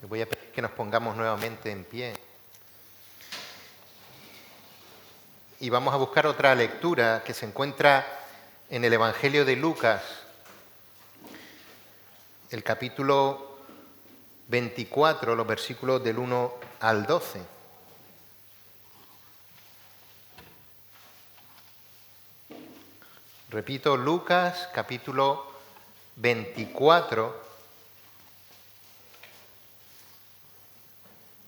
Les voy a pedir que nos pongamos nuevamente en pie. Y vamos a buscar otra lectura que se encuentra en el Evangelio de Lucas, el capítulo 24, los versículos del 1 al 12. Repito, Lucas, capítulo 24,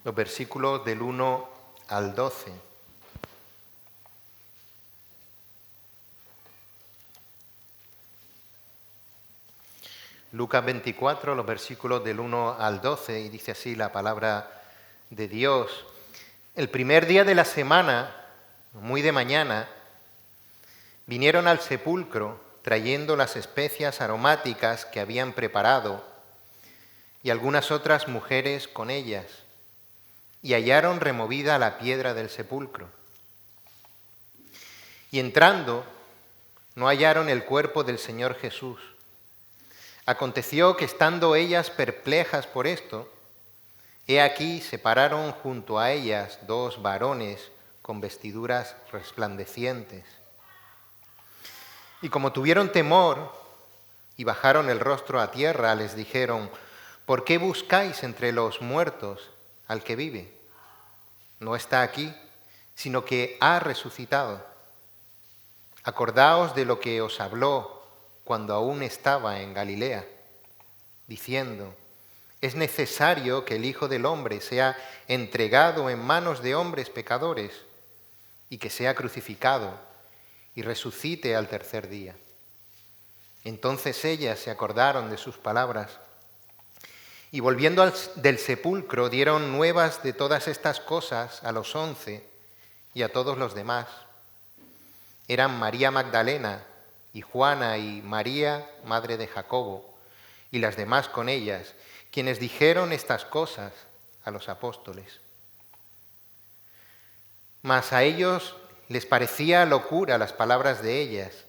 los versículos del 1 al 12. Lucas 24, los versículos del 1 al 12, y dice así la palabra de Dios. El primer día de la semana, muy de mañana, vinieron al sepulcro trayendo las especias aromáticas que habían preparado y algunas otras mujeres con ellas, y hallaron removida la piedra del sepulcro. Y entrando, no hallaron el cuerpo del Señor Jesús. Aconteció que estando ellas perplejas por esto, he aquí se pararon junto a ellas dos varones con vestiduras resplandecientes. Y como tuvieron temor y bajaron el rostro a tierra, les dijeron: ¿por qué buscáis entre los muertos al que vive? No está aquí, sino que ha resucitado. Acordaos de lo que os habló cuando aún estaba en Galilea, diciendo: es necesario que el Hijo del Hombre sea entregado en manos de hombres pecadores y que sea crucificado y resucite al tercer día. Entonces ellas se acordaron de sus palabras y volviendo del sepulcro dieron nuevas de todas estas cosas a los 11 y a todos los demás. Eran María Magdalena y Juana y María, madre de Jacobo, y las demás con ellas, quienes dijeron estas cosas a los apóstoles. Mas a ellos les parecía locura las palabras de ellas,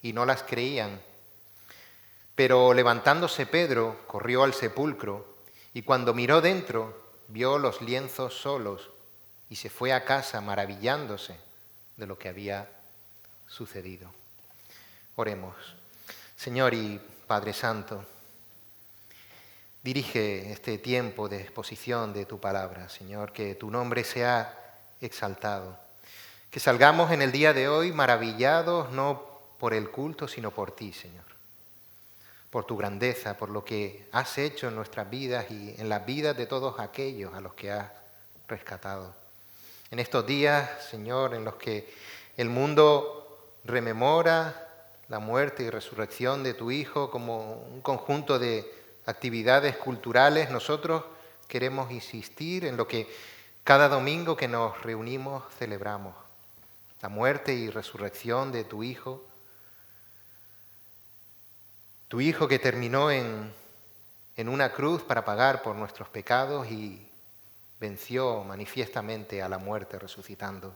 y no las creían. Pero levantándose Pedro, corrió al sepulcro, y cuando miró dentro, vio los lienzos solos, y se fue a casa maravillándose de lo que había sucedido. Oremos. Señor y Padre Santo, dirige este tiempo de exposición de tu palabra, Señor, que tu nombre sea exaltado. Que salgamos en el día de hoy maravillados no por el culto, sino por ti, Señor. Por tu grandeza, por lo que has hecho en nuestras vidas y en las vidas de todos aquellos a los que has rescatado. En estos días, Señor, en los que el mundo rememora la muerte y resurrección de tu Hijo como un conjunto de actividades culturales, nosotros queremos insistir en lo que cada domingo que nos reunimos celebramos: la muerte y resurrección de tu Hijo que terminó en una cruz para pagar por nuestros pecados y venció manifiestamente a la muerte resucitando.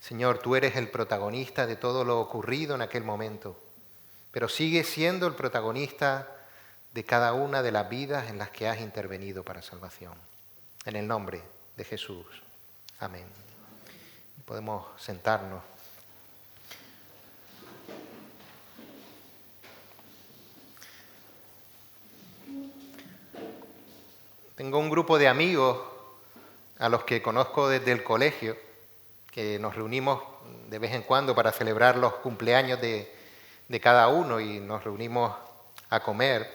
Señor, tú eres el protagonista de todo lo ocurrido en aquel momento, pero sigues siendo el protagonista de cada una de las vidas en las que has intervenido para salvación. En el nombre de Jesús. Amén. Podemos sentarnos. Tengo un grupo de amigos a los que conozco desde el colegio, que nos reunimos de vez en cuando para celebrar los cumpleaños de cada uno y nos reunimos a comer.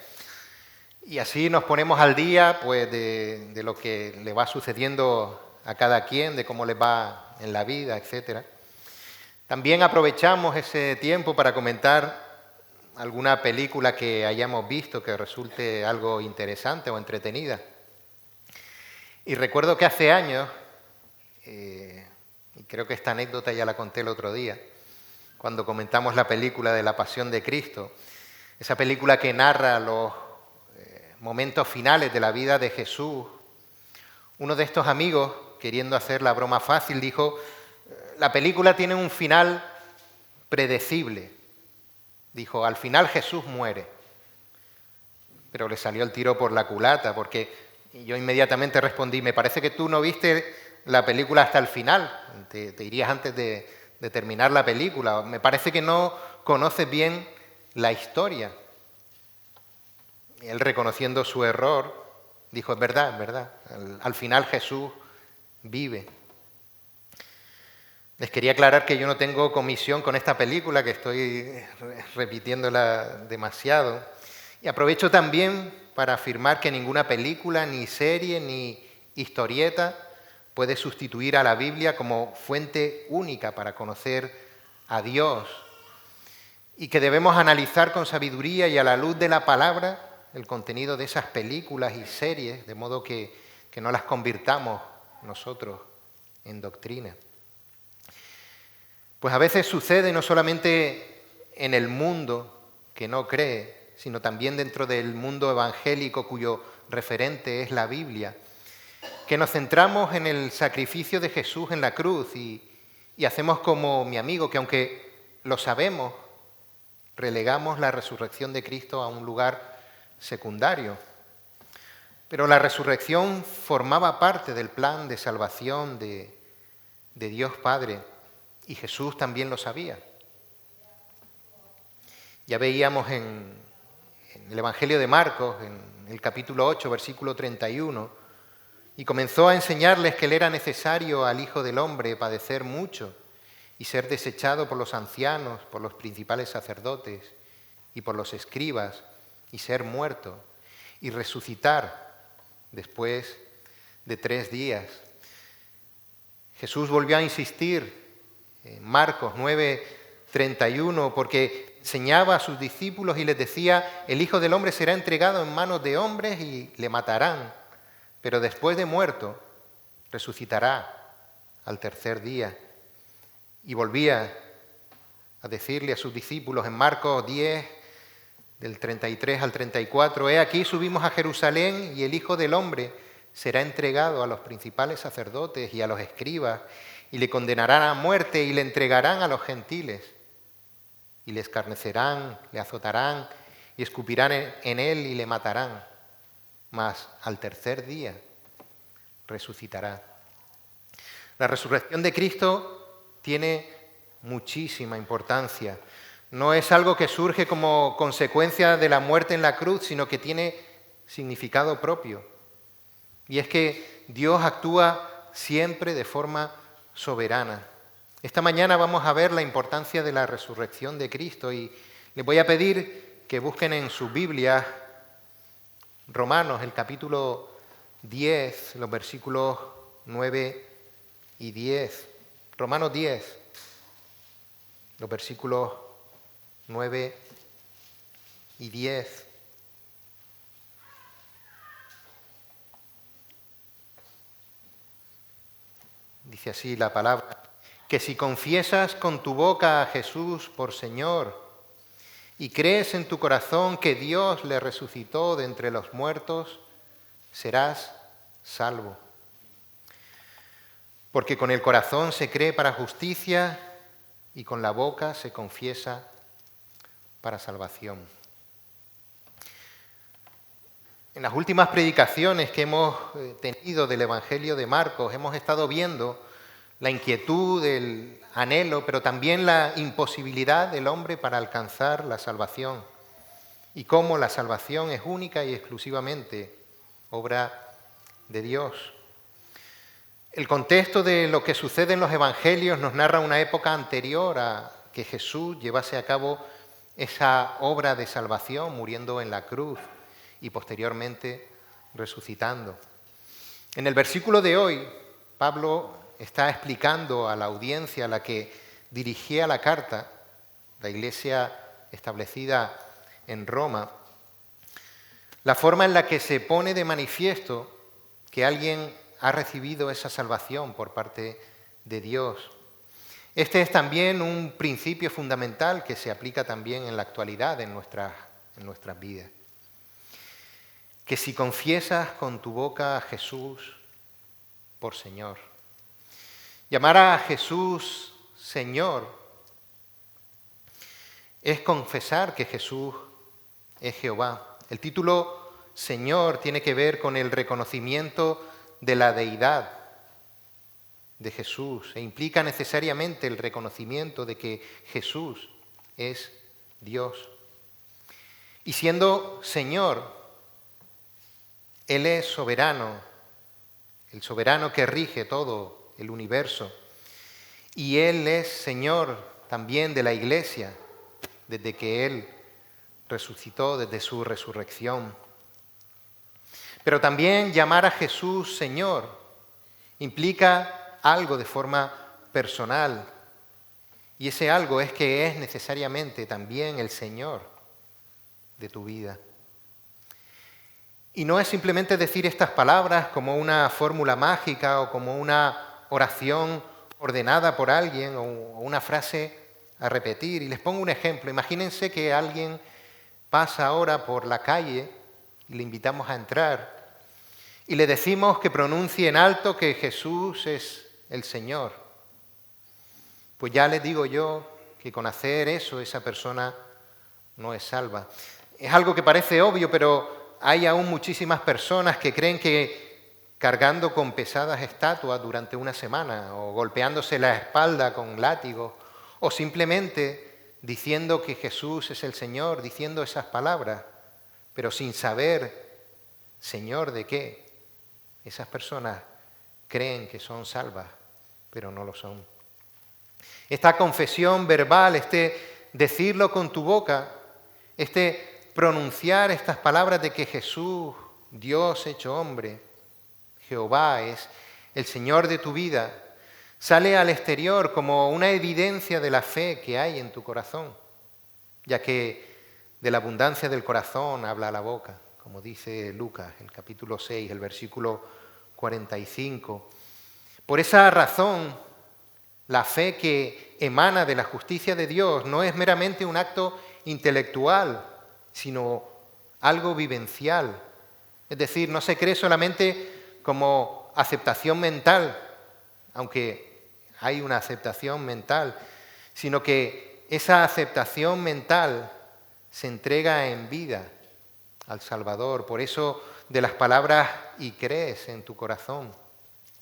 Y así nos ponemos al día pues, de lo que le va sucediendo a cada quien, de cómo les va en la vida, etc. También aprovechamos ese tiempo para comentar alguna película que hayamos visto que resulte algo interesante o entretenida. Y recuerdo que hace años, y creo que esta anécdota ya la conté el otro día, cuando comentamos la película de La Pasión de Cristo, esa película que narra los momentos finales de la vida de Jesús, uno de estos amigos, queriendo hacer la broma fácil, dijo: la película tiene un final predecible. Dijo: al final Jesús muere. Pero le salió el tiro por la culata, porque Y yo inmediatamente respondí, me parece que tú no viste la película hasta el final, te irías antes de terminar la película, me parece que no conoces bien la historia. Y él, reconociendo su error, dijo, es verdad, al final Jesús vive. Les quería aclarar que yo no tengo comisión con esta película, que estoy repitiéndola demasiado. Y aprovecho también para afirmar que ninguna película, ni serie, ni historieta puede sustituir a la Biblia como fuente única para conocer a Dios. Y que debemos analizar con sabiduría y a la luz de la palabra el contenido de esas películas y series, de modo que no las convirtamos nosotros en doctrina. Pues a veces sucede no solamente en el mundo que no cree, sino también dentro del mundo evangélico cuyo referente es la Biblia, que nos centramos en el sacrificio de Jesús en la cruz y hacemos como mi amigo, que aunque lo sabemos, relegamos la resurrección de Cristo a un lugar secundario. Pero la resurrección formaba parte del plan de salvación de Dios Padre. Y Jesús también lo sabía. Ya veíamos en el Evangelio de Marcos, en el capítulo 8, versículo 31, y comenzó a enseñarles que le era necesario al Hijo del Hombre padecer mucho y ser desechado por los ancianos, por los principales sacerdotes y por los escribas, y ser muerto y resucitar después de 3 días. Jesús volvió a insistir en Marcos 9:31, porque enseñaba a sus discípulos y les decía, el Hijo del Hombre será entregado en manos de hombres y le matarán, pero después de muerto resucitará al 3er día. Y volvía a decirle a sus discípulos en Marcos 10, del 33 al 34, he aquí subimos a Jerusalén y el Hijo del Hombre será entregado a los principales sacerdotes y a los escribas, y le condenarán a muerte y le entregarán a los gentiles. Y le escarnecerán, le azotarán y escupirán en él y le matarán. Mas al 3er día resucitará. La resurrección de Cristo tiene muchísima importancia. No es algo que surge como consecuencia de la muerte en la cruz, sino que tiene significado propio. Y es que Dios actúa siempre de forma soberana. Esta mañana vamos a ver la importancia de la resurrección de Cristo y les voy a pedir que busquen en sus Biblias Romanos, el capítulo 10, los versículos 9 y 10. Romanos 10, los versículos 9 y 10. Dice así la palabra, que si confiesas con tu boca a Jesús por Señor y crees en tu corazón que Dios le resucitó de entre los muertos, serás salvo. Porque con el corazón se cree para justicia y con la boca se confiesa para salvación. En las últimas predicaciones que hemos tenido del Evangelio de Marcos, hemos estado viendo la inquietud, el anhelo, pero también la imposibilidad del hombre para alcanzar la salvación y cómo la salvación es única y exclusivamente obra de Dios. El contexto de lo que sucede en los Evangelios nos narra una época anterior a que Jesús llevase a cabo esa obra de salvación, muriendo en la cruz y posteriormente resucitando. En el versículo de hoy, Pablo está explicando a la audiencia a la que dirigía la carta, la iglesia establecida en Roma, la forma en la que se pone de manifiesto que alguien ha recibido esa salvación por parte de Dios. Este es también un principio fundamental que se aplica también en la actualidad en nuestras vidas. Que si confiesas con tu boca a Jesús por Señor. Llamar a Jesús Señor es confesar que Jesús es Jehová. El título Señor tiene que ver con el reconocimiento de la deidad de Jesús e implica necesariamente el reconocimiento de que Jesús es Dios. Y siendo Señor, Él es soberano, el soberano que rige todo el universo. Y Él es Señor también de la Iglesia, desde que Él resucitó, desde su resurrección. Pero también llamar a Jesús Señor implica algo de forma personal. Y ese algo es que es necesariamente también el Señor de tu vida. Y no es simplemente decir estas palabras como una fórmula mágica o como una oración ordenada por alguien o una frase a repetir. Y les pongo un ejemplo. Imagínense que alguien pasa ahora por la calle y le invitamos a entrar y le decimos que pronuncie en alto que Jesús es el Señor. Pues ya les digo yo que con hacer eso esa persona no es salva. Es algo que parece obvio, pero hay aún muchísimas personas que creen que cargando con pesadas estatuas durante una semana o golpeándose la espalda con látigos o simplemente diciendo que Jesús es el Señor, diciendo esas palabras, pero sin saber Señor de qué, esas personas creen que son salvas, pero no lo son. Esta confesión verbal, este decirlo con tu boca, este pronunciar estas palabras de que Jesús, Dios hecho hombre, Jehová es el Señor de tu vida, sale al exterior como una evidencia de la fe que hay en tu corazón, ya que de la abundancia del corazón habla la boca, como dice Lucas, el capítulo 6, el versículo 45. Por esa razón, la fe que emana de la justicia de Dios no es meramente un acto intelectual, sino algo vivencial. Es decir, no se cree solamente como aceptación mental, aunque hay una aceptación mental, sino que esa aceptación mental se entrega en vida al Salvador. Por eso de las palabras "y crees en tu corazón"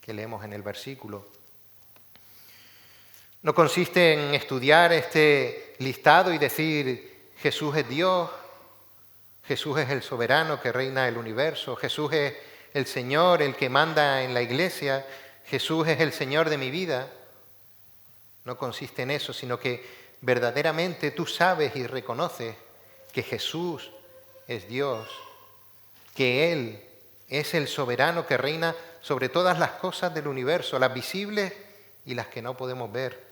que leemos en el versículo. No consiste en estudiar este listado y decir Jesús es Dios, Jesús es el soberano que reina el universo, Jesús es el Señor, el que manda en la iglesia, Jesús es el Señor de mi vida. No consiste en eso, sino que verdaderamente tú sabes y reconoces que Jesús es Dios, que Él es el soberano que reina sobre todas las cosas del universo, las visibles y las que no podemos ver,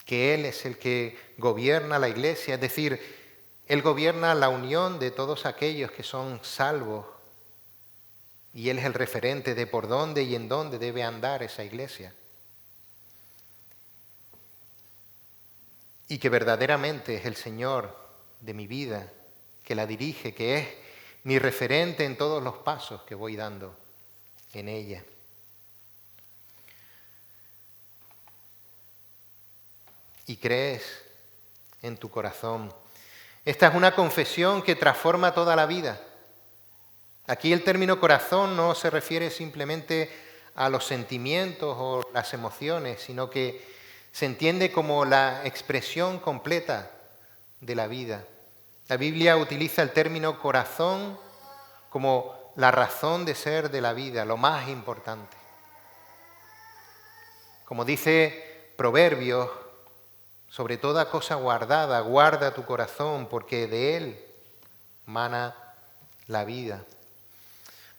que Él es el que gobierna la iglesia, es decir, Él gobierna la unión de todos aquellos que son salvos y Él es el referente de por dónde y en dónde debe andar esa iglesia. Y que verdaderamente es el Señor de mi vida, que la dirige, que es mi referente en todos los pasos que voy dando en ella. Y crees en tu corazón. Esta es una confesión que transforma toda la vida. Aquí el término corazón no se refiere simplemente a los sentimientos o las emociones, sino que se entiende como la expresión completa de la vida. La Biblia utiliza el término corazón como la razón de ser de la vida, lo más importante. Como dice Proverbios, sobre toda cosa guardada, guarda tu corazón, porque de él mana la vida.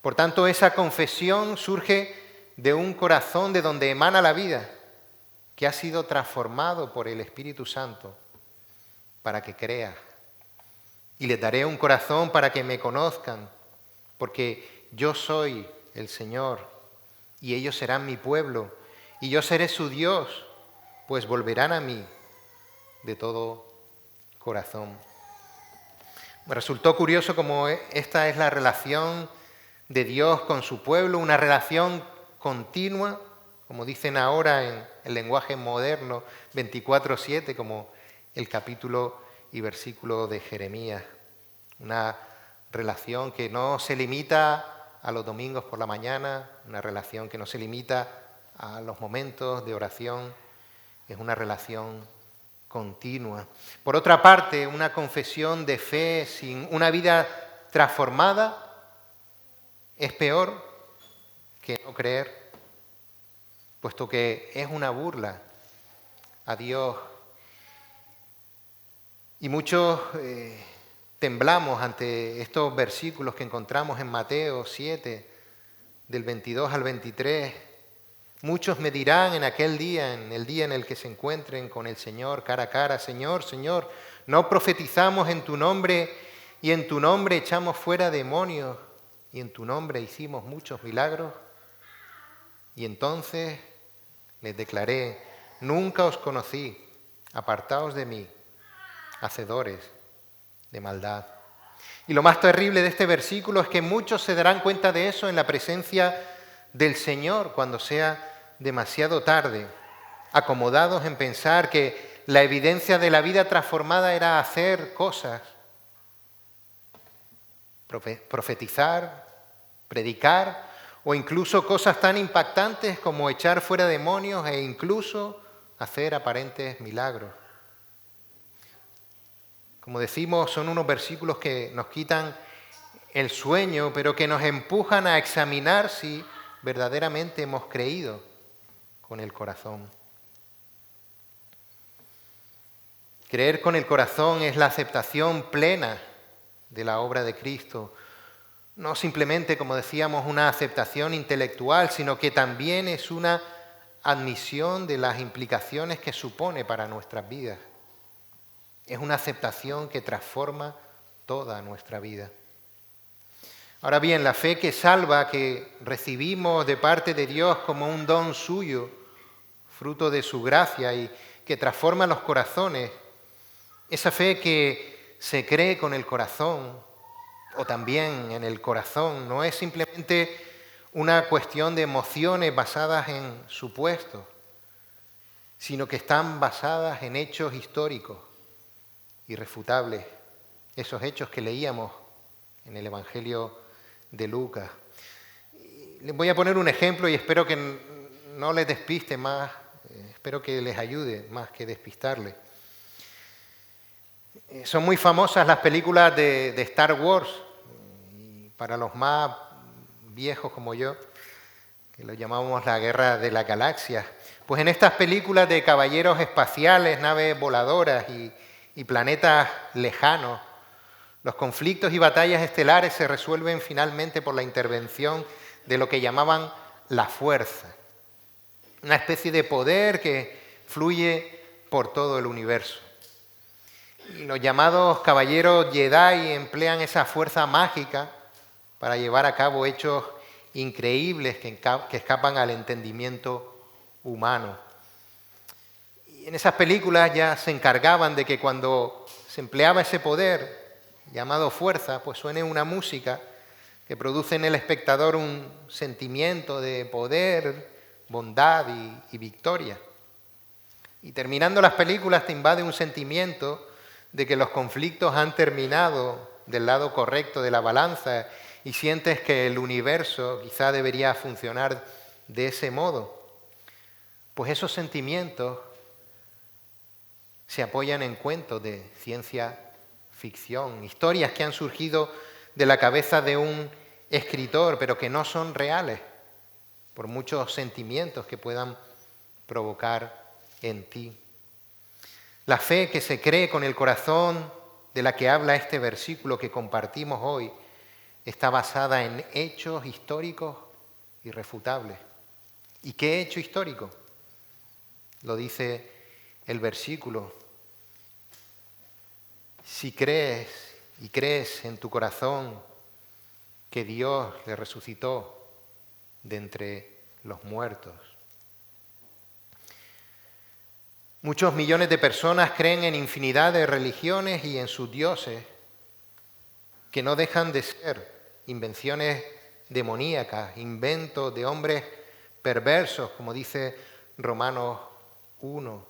Por tanto, esa confesión surge de un corazón de donde emana la vida, que ha sido transformado por el Espíritu Santo para que creas. Y les daré un corazón para que me conozcan, porque yo soy el Señor, y ellos serán mi pueblo, y yo seré su Dios, pues volverán a mí de todo corazón. Me resultó curioso cómo esta es la relación de Dios con su pueblo, una relación continua, como dicen ahora en el lenguaje moderno, 24/7, como el capítulo y versículo de Jeremías. Una relación que no se limita a los domingos por la mañana, una relación que no se limita a los momentos de oración, es una relación continua. Por otra parte, una confesión de fe sin una vida transformada es peor que no creer, puesto que es una burla a Dios. Y muchos temblamos ante estos versículos que encontramos en Mateo 7, del 22 al 23. Muchos me dirán en aquel día, en el día en el que se encuentren con el Señor cara a cara: Señor, Señor, ¿no profetizamos en tu nombre y en tu nombre echamos fuera demonios y en tu nombre hicimos muchos milagros? Y entonces les declaré: nunca os conocí, apartaos de mí, hacedores de maldad. Y lo más terrible de este versículo es que muchos se darán cuenta de eso en la presencia del Señor cuando sea demasiado tarde, acomodados en pensar que la evidencia de la vida transformada era hacer cosas, profetizar, predicar, o incluso cosas tan impactantes como echar fuera demonios e incluso hacer aparentes milagros. Como decimos, son unos versículos que nos quitan el sueño, pero que nos empujan a examinar si verdaderamente hemos creído con el corazón. Creer con el corazón es la aceptación plena de la obra de Cristo. No simplemente, como decíamos, una aceptación intelectual, sino que también es una admisión de las implicaciones que supone para nuestras vidas. Es una aceptación que transforma toda nuestra vida. Ahora bien, la fe que salva, que recibimos de parte de Dios como un don suyo, fruto de su gracia y que transforma los corazones, esa fe que se cree con el corazón o también en el corazón, no es simplemente una cuestión de emociones basadas en supuestos, sino que están basadas en hechos históricos irrefutables, esos hechos que leíamos en el Evangelio de Lucas. Les voy a poner un ejemplo y espero que no les despiste más, espero que les ayude más que despistarles. Son muy famosas las películas de Star Wars, y para los más viejos como yo, que lo llamamos la Guerra de las Galaxias. Pues en estas películas de caballeros espaciales, naves voladoras y planetas lejanos, los conflictos y batallas estelares se resuelven finalmente por la intervención de lo que llamaban la fuerza, una especie de poder que fluye por todo el universo. Y los llamados caballeros Jedi emplean esa fuerza mágica para llevar a cabo hechos increíbles que escapan al entendimiento humano. Y en esas películas ya se encargaban de que cuando se empleaba ese poder llamado fuerza, pues suene una música que produce en el espectador un sentimiento de poder, bondad y victoria. Y terminando las películas te invade un sentimiento de que los conflictos han terminado del lado correcto de la balanza y sientes que el universo quizá debería funcionar de ese modo. Pues esos sentimientos se apoyan en cuentos de ciencia ficción, historias que han surgido de la cabeza de un escritor, pero que no son reales, por muchos sentimientos que puedan provocar en ti. La fe que se cree con el corazón, de la que habla este versículo que compartimos hoy, está basada en hechos históricos irrefutables. ¿Y qué hecho histórico? Lo dice el versículo. Si crees y crees en tu corazón que Dios le resucitó de entre los muertos. Muchos millones de personas creen en infinidad de religiones y en sus dioses, que no dejan de ser invenciones demoníacas, inventos de hombres perversos, como dice Romanos 1,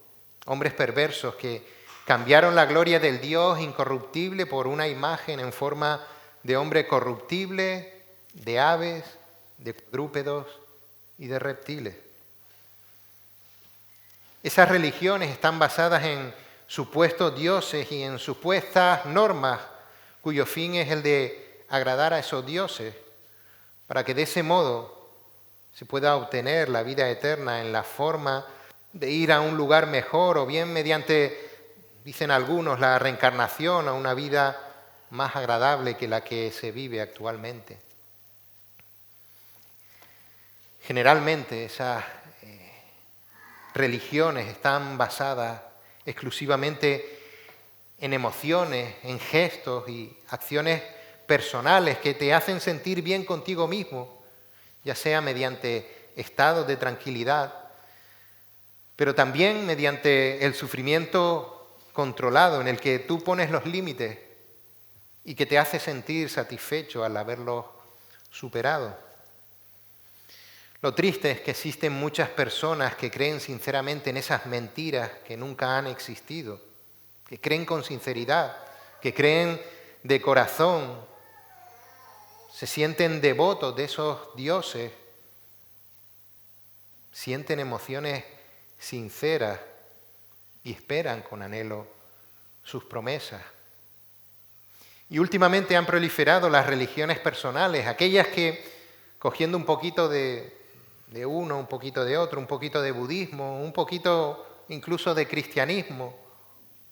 hombres perversos que cambiaron la gloria del Dios incorruptible por una imagen en forma de hombre corruptible, de aves, de cuadrúpedos y de reptiles. Esas religiones están basadas en supuestos dioses y en supuestas normas cuyo fin es el de agradar a esos dioses, para que de ese modo se pueda obtener la vida eterna en la forma de ir a un lugar mejor o bien mediante, dicen algunos, la reencarnación a una vida más agradable que la que se vive actualmente. Generalmente esas religiones están basadas exclusivamente en emociones, en gestos y acciones personales que te hacen sentir bien contigo mismo, ya sea mediante estados de tranquilidad, pero también mediante el sufrimiento controlado en el que tú pones los límites y que te hace sentir satisfecho al haberlos superado. Lo triste es que existen muchas personas que creen sinceramente en esas mentiras que nunca han existido, que creen con sinceridad, que creen de corazón, se sienten devotos de esos dioses, sienten emociones sinceras y esperan con anhelo sus promesas. Y últimamente han proliferado las religiones personales, aquellas que, cogiendo un poquito de uno, un poquito de otro, un poquito de budismo, un poquito incluso de cristianismo,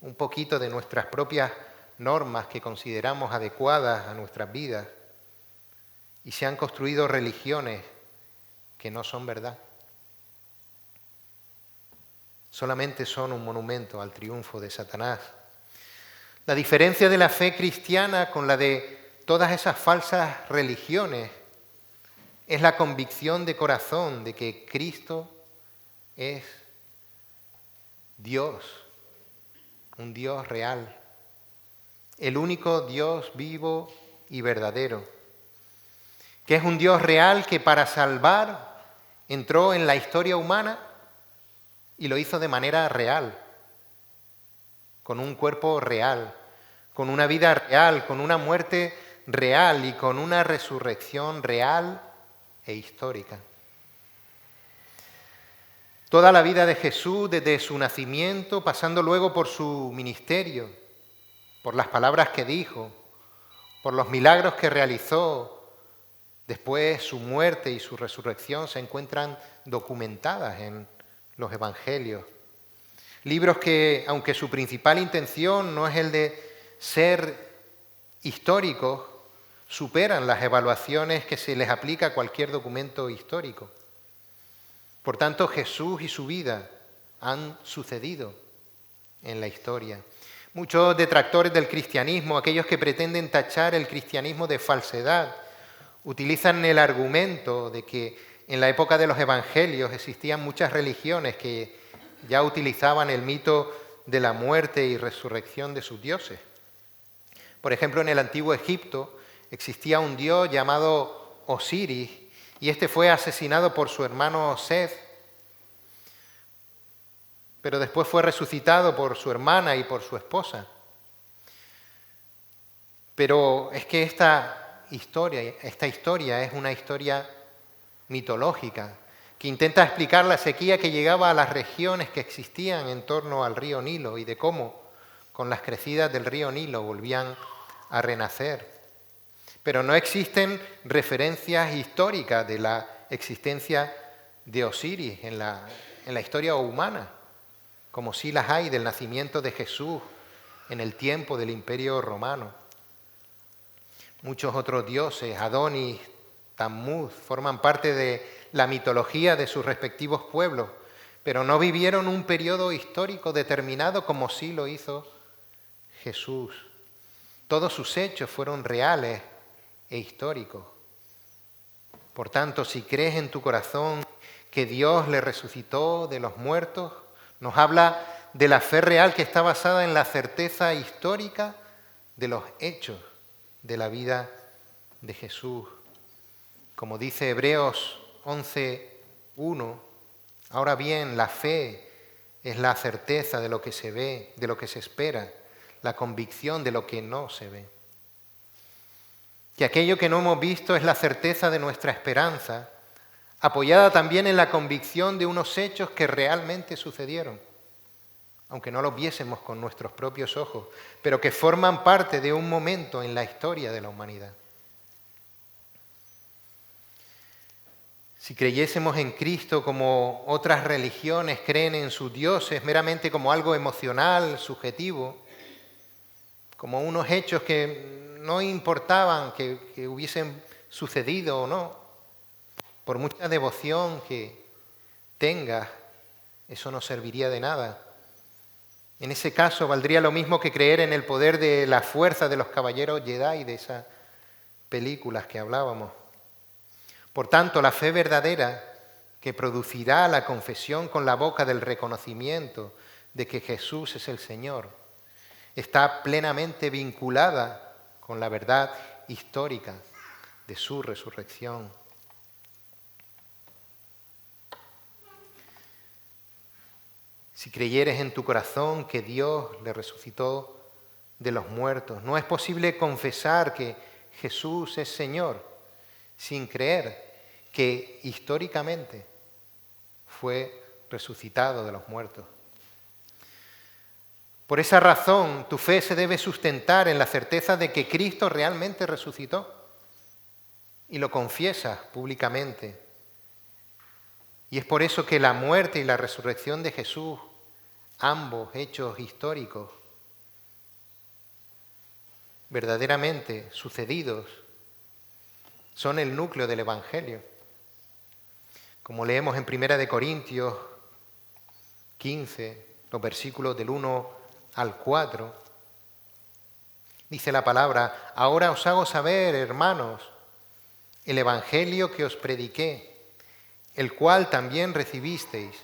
un poquito de nuestras propias normas que consideramos adecuadas a nuestras vidas, y se han construido religiones que no son verdad. Solamente son un monumento al triunfo de Satanás. La diferencia de la fe cristiana con la de todas esas falsas religiones es la convicción de corazón de que Cristo es Dios, un Dios real, el único Dios vivo y verdadero, que es un Dios real que para salvar entró en la historia humana y lo hizo de manera real, con un cuerpo real, con una vida real, con una muerte real y con una resurrección real e histórica. Toda la vida de Jesús, desde su nacimiento, pasando luego por su ministerio, por las palabras que dijo, por los milagros que realizó, después su muerte y su resurrección se encuentran documentadas en los evangelios. Libros que, aunque su principal intención no es el de ser históricos, superan las evaluaciones que se les aplica a cualquier documento histórico. Por tanto, Jesús y su vida han sucedido en la historia. Muchos detractores del cristianismo, aquellos que pretenden tachar el cristianismo de falsedad, utilizan el argumento de que en la época de los evangelios existían muchas religiones que ya utilizaban el mito de la muerte y resurrección de sus dioses. Por ejemplo, en el antiguo Egipto existía un dios llamado Osiris y este fue asesinado por su hermano Seth, pero después fue resucitado por su hermana y por su esposa. Pero es que esta historia es una historia mitológica que intenta explicar la sequía que llegaba a las regiones que existían en torno al río Nilo y de cómo con las crecidas del río Nilo volvían a renacer. Pero no existen referencias históricas de la existencia de Osiris en la historia humana, como sí las hay del nacimiento de Jesús en el tiempo del Imperio Romano. Muchos otros dioses, Adonis, Tammuz, forman parte de la mitología de sus respectivos pueblos, pero no vivieron un periodo histórico determinado como sí lo hizo Jesús. Todos sus hechos fueron reales e históricos. Por tanto, si crees en tu corazón que Dios le resucitó de los muertos, nos habla de la fe real que está basada en la certeza histórica de los hechos de la vida de Jesús. Como dice Hebreos 11:1, ahora bien, la fe es la certeza de lo que se ve, de lo que se espera, la convicción de lo que no se ve. que aquello que no hemos visto es la certeza de nuestra esperanza, apoyada también en la convicción de unos hechos que realmente sucedieron, aunque no los viésemos con nuestros propios ojos, pero que forman parte de un momento en la historia de la humanidad. Si creyésemos en Cristo como otras religiones creen en sus dioses, meramente como algo emocional, subjetivo, como unos hechos que no importaban que hubiesen sucedido o no, por mucha devoción que tengas, eso no serviría de nada. En ese caso valdría lo mismo que creer en el poder de la fuerza de los caballeros Jedi, de esas películas que hablábamos. Por tanto, la fe verdadera que producirá la confesión con la boca del reconocimiento de que Jesús es el Señor, está plenamente vinculada con la verdad histórica de su resurrección. Si creyeres en tu corazón que Dios le resucitó de los muertos, no es posible confesar que Jesús es Señor sin creer que históricamente fue resucitado de los muertos. Por esa razón, tu fe se debe sustentar en la certeza de que Cristo realmente resucitó y lo confiesas públicamente. Y es por eso que la muerte y la resurrección de Jesús, ambos hechos históricos, verdaderamente sucedidos, son el núcleo del Evangelio. Como leemos en 1 Corintios 15, los versículos del 1 al 4, dice la palabra: ahora os hago saber, hermanos, el Evangelio que os prediqué, el cual también recibisteis,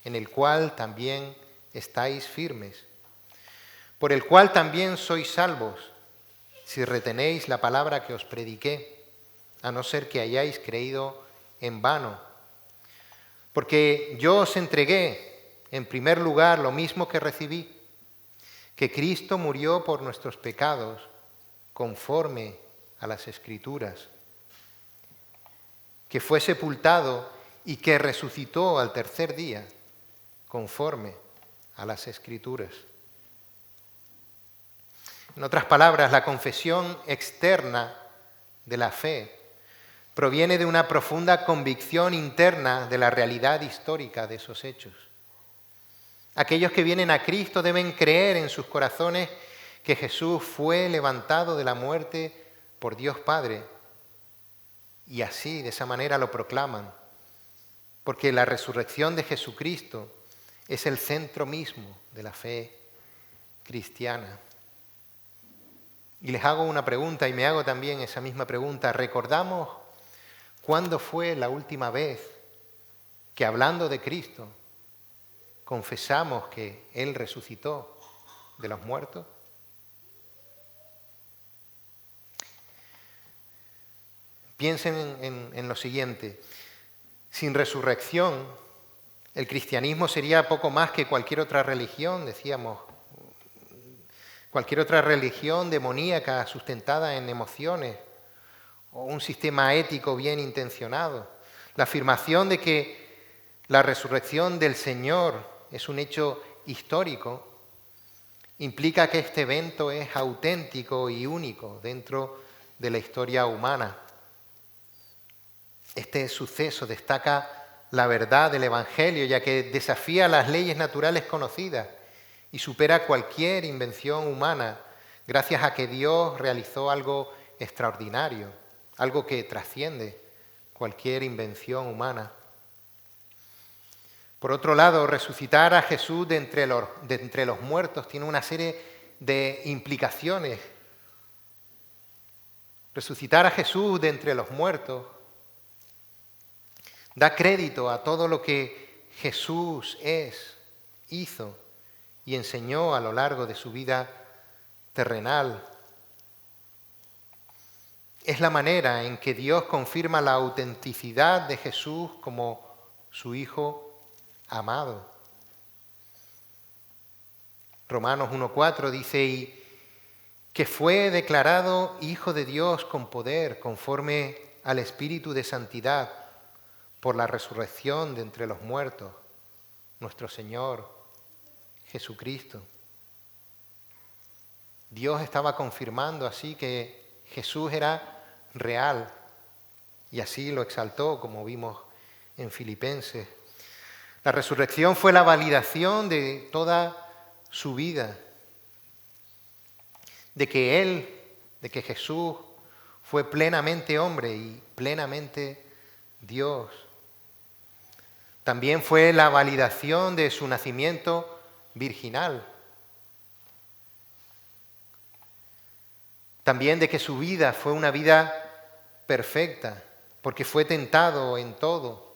en el cual también estáis firmes, por el cual también sois salvos, si retenéis la palabra que os prediqué, a no ser que hayáis creído en vano. Porque yo os entregué, en primer lugar, lo mismo que recibí, que Cristo murió por nuestros pecados, conforme a las Escrituras, que fue sepultado y que resucitó al tercer día, conforme a las Escrituras. En otras palabras, la confesión externa de la fe proviene de una profunda convicción interna de la realidad histórica de esos hechos. Aquellos que vienen a Cristo deben creer en sus corazones que Jesús fue levantado de la muerte por Dios Padre, y así, de esa manera, lo proclaman, porque la resurrección de Jesucristo es el centro mismo de la fe cristiana. Y les hago una pregunta, y me hago también esa misma pregunta. ¿Recordamos cuándo fue la última vez que, hablando de Cristo, confesamos que Él resucitó de los muertos? Piensen en lo siguiente. Sin resurrección, el cristianismo sería poco más que cualquier otra religión, decíamos, cualquier otra religión demoníaca sustentada en emociones o un sistema ético bien intencionado. La afirmación de que la resurrección del Señor es un hecho histórico implica que este evento es auténtico y único dentro de la historia humana. Este suceso destaca la verdad del Evangelio, ya que desafía las leyes naturales conocidas y supera cualquier invención humana, gracias a que Dios realizó algo extraordinario, algo que trasciende cualquier invención humana. Por otro lado, resucitar a Jesús de entre los muertos tiene una serie de implicaciones. Resucitar a Jesús de entre los muertos da crédito a todo lo que Jesús es, hizo y enseñó a lo largo de su vida terrenal. Es la manera en que Dios confirma la autenticidad de Jesús como su Hijo amado. Romanos 1:4 dice: y que fue declarado Hijo de Dios con poder, conforme al Espíritu de Santidad, por la resurrección de entre los muertos, nuestro Señor Jesucristo. Dios estaba confirmando así que Jesús era real y así lo exaltó, como vimos en Filipenses. La resurrección fue la validación de toda su vida, de que Jesús fue plenamente hombre y plenamente Dios. También fue la validación de su nacimiento virginal. También de que su vida fue una vida perfecta, porque fue tentado en todo,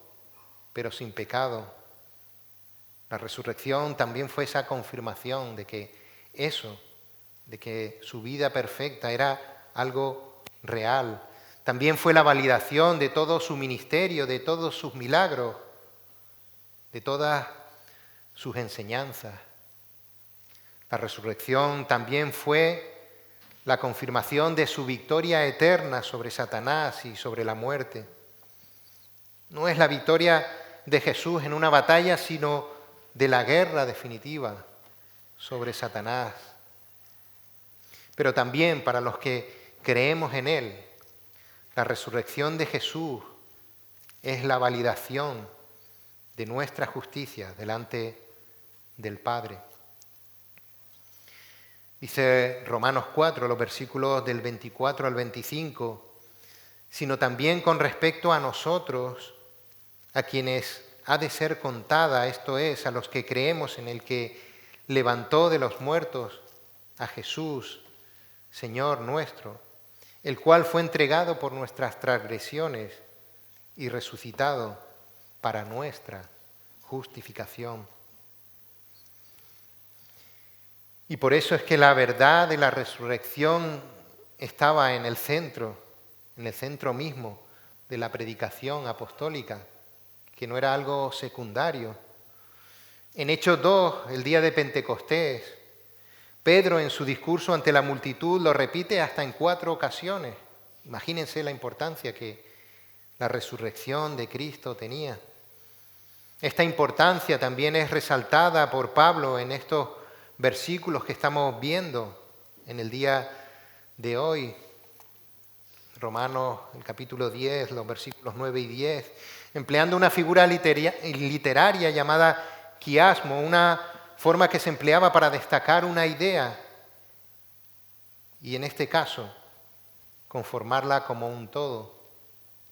pero sin pecado. La resurrección también fue esa confirmación de que su vida perfecta era algo real. También fue la validación de todo su ministerio, de todos sus milagros, de todas sus enseñanzas. La resurrección también fue la confirmación de su victoria eterna sobre Satanás y sobre la muerte. No es la victoria de Jesús en una batalla, sino de la guerra definitiva sobre Satanás. Pero también para los que creemos en Él, la resurrección de Jesús es la validación de nuestra justicia delante del Padre. Dice Romanos 4, los versículos del 24 al 25, sino también con respecto a nosotros, a quienes ha de ser contada, esto es, a los que creemos en el que levantó de los muertos a Jesús, Señor nuestro, el cual fue entregado por nuestras transgresiones y resucitado para nuestra justificación. Y por eso es que la verdad de la resurrección estaba en el centro mismo de la predicación apostólica, que no era algo secundario. En Hechos 2, el día de Pentecostés, Pedro en su discurso ante la multitud lo repite hasta en 4 ocasiones. Imagínense la importancia que la resurrección de Cristo tenía. Esta importancia también es resaltada por Pablo en estos versículos que estamos viendo en el día de hoy. Romanos, el capítulo 10, los versículos 9 y 10, empleando una figura literaria llamada quiasmo, una forma que se empleaba para destacar una idea y en este caso conformarla como un todo.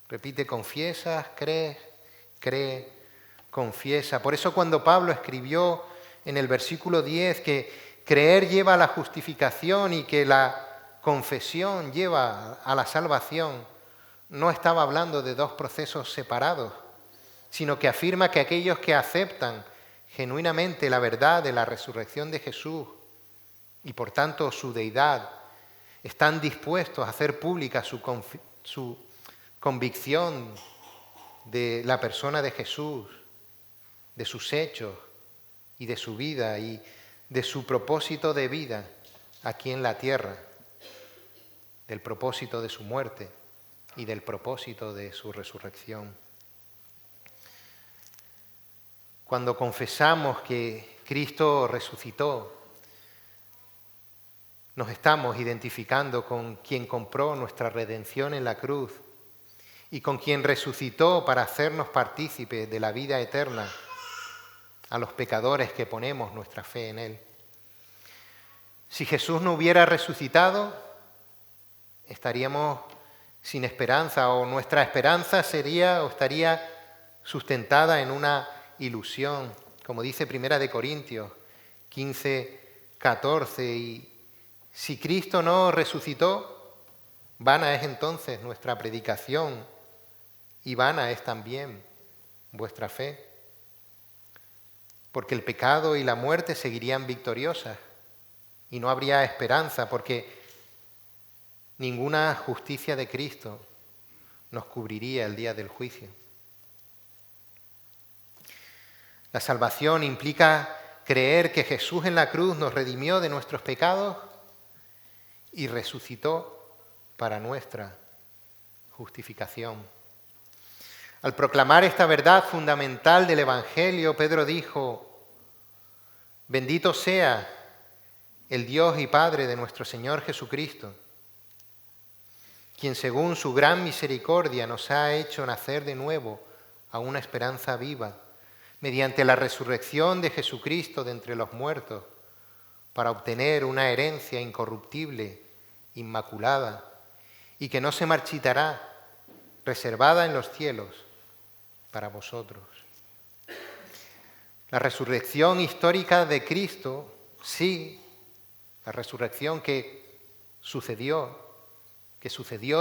Repite, confiesas, crees, cree, confiesa. Por eso cuando Pablo escribió en el versículo 10 que creer lleva a la justificación y que la confesión lleva a la salvación, no estaba hablando de 2 procesos separados, sino que afirma que aquellos que aceptan genuinamente la verdad de la resurrección de Jesús y por tanto su deidad, están dispuestos a hacer pública su convicción de la persona de Jesús, de sus hechos y de su vida y de su propósito de vida aquí en la tierra, del propósito de su muerte y del propósito de su resurrección. Cuando confesamos que Cristo resucitó, nos estamos identificando con quien compró nuestra redención en la cruz y con quien resucitó para hacernos partícipes de la vida eterna a los pecadores que ponemos nuestra fe en Él. Si Jesús no hubiera resucitado, estaríamos sin esperanza o nuestra esperanza estaría sustentada en una ilusión, como dice Primera de Corintios 15, 14, y si Cristo no resucitó, vana es entonces nuestra predicación y vana es también vuestra fe, porque el pecado y la muerte seguirían victoriosas y no habría esperanza, porque ninguna justicia de Cristo nos cubriría el día del juicio. La salvación implica creer que Jesús en la cruz nos redimió de nuestros pecados y resucitó para nuestra justificación. Al proclamar esta verdad fundamental del Evangelio, Pedro dijo: bendito sea el Dios y Padre de nuestro Señor Jesucristo, quien según su gran misericordia nos ha hecho nacer de nuevo a una esperanza viva, mediante la resurrección de Jesucristo de entre los muertos, para obtener una herencia incorruptible, inmaculada, y que no se marchitará, reservada en los cielos para vosotros. La resurrección histórica de Cristo, sí, la resurrección que sucedió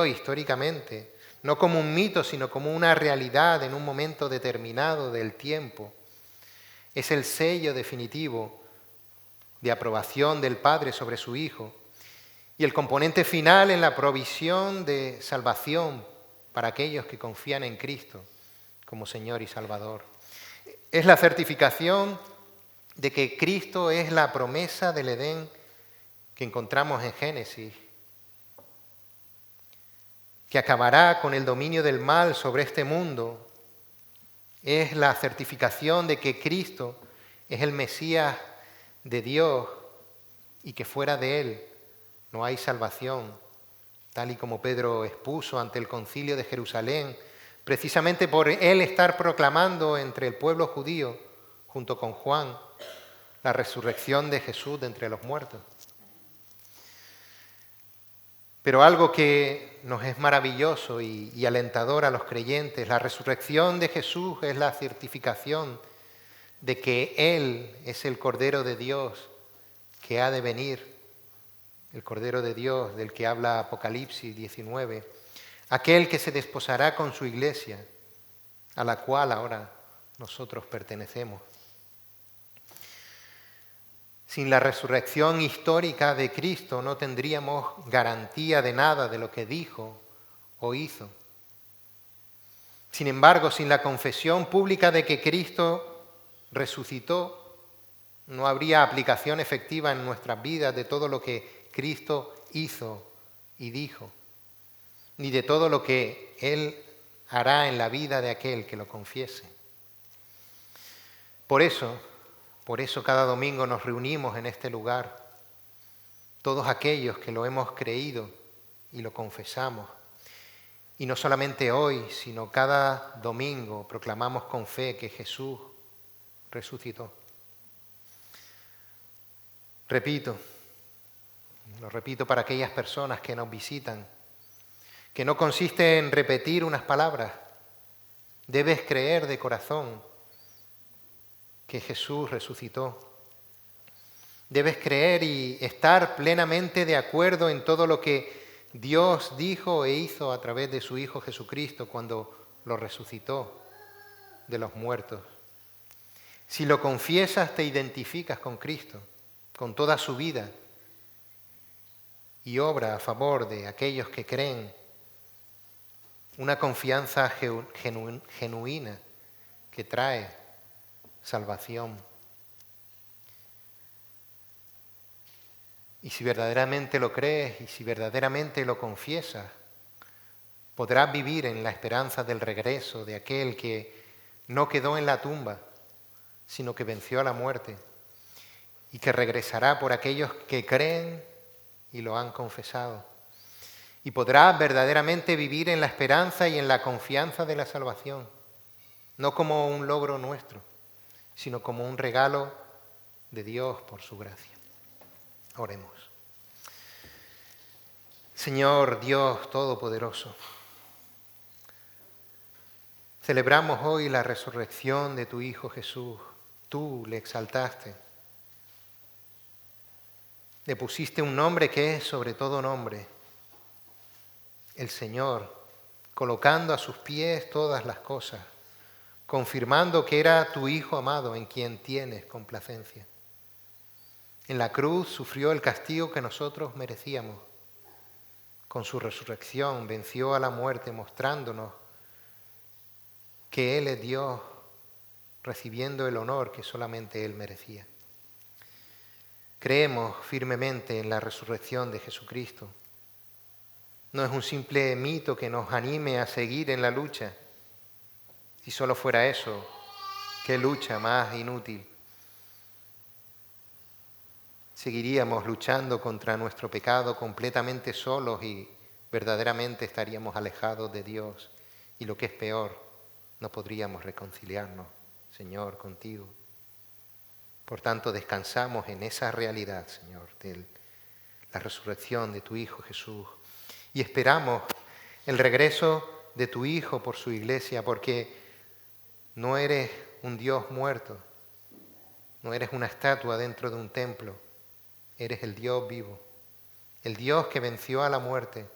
históricamente, no como un mito, sino como una realidad en un momento determinado del tiempo, es el sello definitivo de aprobación del Padre sobre su Hijo y el componente final en la provisión de salvación para aquellos que confían en Cristo como Señor y Salvador. Es la certificación de que Cristo es la promesa del Edén que encontramos en Génesis, que acabará con el dominio del mal sobre este mundo. Es la certificación de que Cristo es el Mesías de Dios y que fuera de Él no hay salvación, tal y como Pedro expuso ante el Concilio de Jerusalén, precisamente por él estar proclamando entre el pueblo judío, junto con Juan, la resurrección de Jesús de entre los muertos. Pero algo que nos es maravilloso y alentador a los creyentes, la resurrección de Jesús es la certificación de que Él es el Cordero de Dios que ha de venir, el Cordero de Dios del que habla Apocalipsis 19, aquel que se desposará con su iglesia, a la cual ahora nosotros pertenecemos. Sin la resurrección histórica de Cristo no tendríamos garantía de nada de lo que dijo o hizo. Sin embargo, sin la confesión pública de que Cristo resucitó, no habría aplicación efectiva en nuestras vidas de todo lo que Cristo hizo y dijo, ni de todo lo que Él hará en la vida de aquel que lo confiese. Por eso cada domingo nos reunimos en este lugar, todos aquellos que lo hemos creído y lo confesamos. Y no solamente hoy, sino cada domingo proclamamos con fe que Jesús resucitó. Lo repito para aquellas personas que nos visitan, que no consiste en repetir unas palabras, debes creer de corazón que Jesús resucitó. Debes creer y estar plenamente de acuerdo en todo lo que Dios dijo e hizo a través de su Hijo Jesucristo cuando lo resucitó de los muertos. Si lo confiesas, te identificas con Cristo, con toda su vida, y obra a favor de aquellos que creen, una confianza genuina que trae salvación. Y si verdaderamente lo crees y si verdaderamente lo confiesas, podrás vivir en la esperanza del regreso de aquel que no quedó en la tumba, sino que venció a la muerte y que regresará por aquellos que creen y lo han confesado. Y podrás verdaderamente vivir en la esperanza y en la confianza de la salvación, no como un logro nuestro, sino como un regalo de Dios por su gracia. Oremos. Señor Dios Todopoderoso, celebramos hoy la resurrección de tu Hijo Jesús. Tú le exaltaste. Le pusiste un nombre que es sobre todo nombre, el Señor, colocando a sus pies todas las cosas, confirmando que era tu Hijo amado en quien tienes complacencia. En la cruz sufrió el castigo que nosotros merecíamos. Con su resurrección venció a la muerte, mostrándonos que Él es Dios, recibiendo el honor que solamente Él merecía. Creemos firmemente en la resurrección de Jesucristo. No es un simple mito que nos anime a seguir en la lucha. Si solo fuera eso, qué lucha más inútil. Seguiríamos luchando contra nuestro pecado completamente solos y verdaderamente estaríamos alejados de Dios. Y lo que es peor, no podríamos reconciliarnos, Señor, contigo. Por tanto, descansamos en esa realidad, Señor, de la resurrección de tu Hijo Jesús. Y esperamos el regreso de tu Hijo por su iglesia, porque no eres un Dios muerto, no eres una estatua dentro de un templo, eres el Dios vivo, el Dios que venció a la muerte,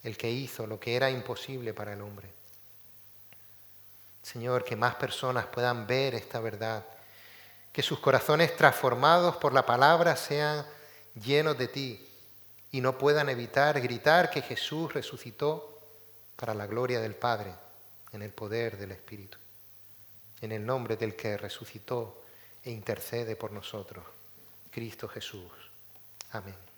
el que hizo lo que era imposible para el hombre. Señor, que más personas puedan ver esta verdad, que sus corazones transformados por la palabra sean llenos de ti y no puedan evitar gritar que Jesús resucitó para la gloria del Padre, en el poder del Espíritu, en el nombre del que resucitó e intercede por nosotros, Cristo Jesús. Amén.